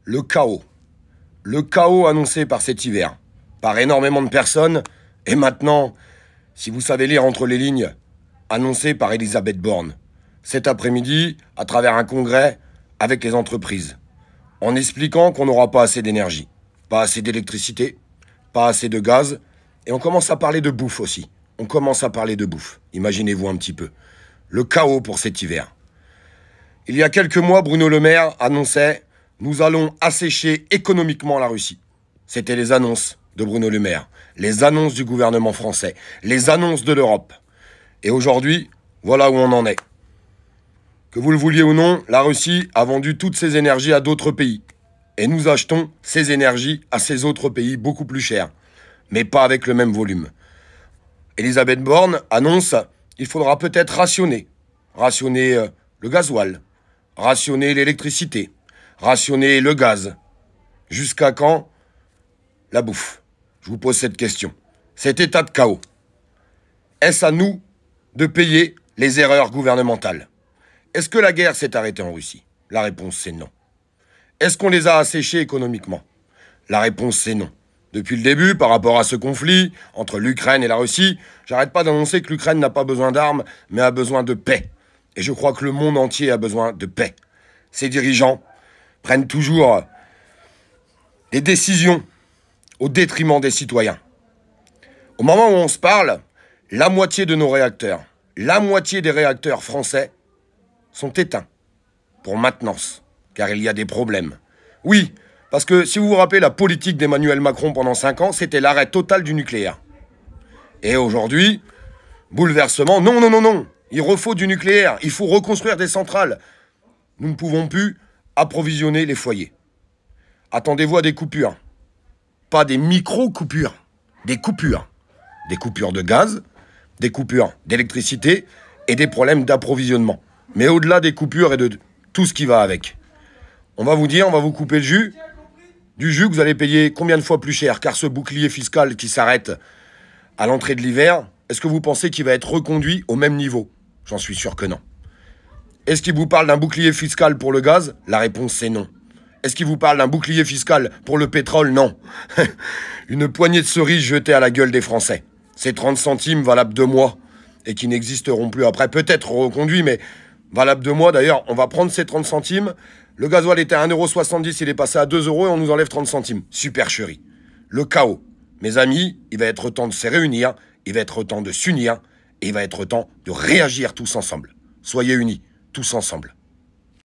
Le chaos. Le chaos annoncé par cet hiver, par énormément de personnes, et maintenant, si vous savez lire entre les lignes, annoncé par Elisabeth Borne, cet après-midi, à travers un congrès avec les entreprises, en expliquant qu'on n'aura pas assez d'énergie, pas assez d'électricité, pas assez de gaz, et on commence à parler de bouffe aussi. On commence à parler de bouffe. Imaginez-vous un petit peu. Le chaos pour cet hiver. Il y a quelques mois, Bruno Le Maire annonçait « Nous allons assécher économiquement la Russie ». C'était les annonces de Bruno Le Maire, les annonces du gouvernement français, les annonces de l'Europe. Et aujourd'hui, voilà où on en est. Que vous le vouliez ou non, la Russie a vendu toutes ses énergies à d'autres pays. Et nous achetons ces énergies à ces autres pays beaucoup plus chères, mais pas avec le même volume. Elisabeth Borne annonce qu'il faudra peut-être rationner. Rationner le gasoil, rationner l'électricité, rationner le gaz. Jusqu'à quand la bouffe? Je vous pose cette question. Cet état de chaos, est-ce à nous de payer les erreurs gouvernementales? Est-ce que la guerre s'est arrêtée en Russie? La réponse c'est non. Est-ce qu'on les a asséchés économiquement? La réponse c'est non. Depuis le début, par rapport à ce conflit entre l'Ukraine et la Russie, j'arrête pas d'annoncer que l'Ukraine n'a pas besoin d'armes, mais a besoin de paix. Et je crois que le monde entier a besoin de paix. Ces dirigeants prennent toujours des décisions au détriment des citoyens. Au moment où on se parle, la moitié de nos réacteurs, la moitié des réacteurs français sont éteints pour maintenance, car il y a des problèmes. Oui, parce que si vous vous rappelez la politique d'Emmanuel Macron pendant 5 ans, c'était l'arrêt total du nucléaire. Et aujourd'hui, bouleversement, non, non, non, non, il refaut du nucléaire, il faut reconstruire des centrales. Nous ne pouvons plus approvisionner les foyers. Attendez-vous à des coupures. Pas des micro-coupures, des coupures. Des coupures de gaz, des coupures d'électricité et des problèmes d'approvisionnement. Mais au-delà des coupures et de tout ce qui va avec. On va vous dire, on va vous couper le jus. Du jus que vous allez payer combien de fois plus cher? Car ce bouclier fiscal qui s'arrête à l'entrée de l'hiver, est-ce que vous pensez qu'il va être reconduit au même niveau? J'en suis sûr que non. Est-ce qu'il vous parle d'un bouclier fiscal pour le gaz? La réponse c'est non. Est-ce qu'il vous parle d'un bouclier fiscal pour le pétrole? Non. Une poignée de cerises jetée à la gueule des Français. Ces 30 centimes valables 2 mois et qui n'existeront plus après, peut-être reconduits, mais valables 2 mois. D'ailleurs, on va prendre ces 30 centimes. Le gasoil était à 1,70 €, il est passé à 2 € et on nous enlève 30 centimes. Supercherie. Le chaos. Mes amis, il va être temps de se réunir, il va être temps de s'unir et il va être temps de réagir tous ensemble. Soyez unis, tous ensemble.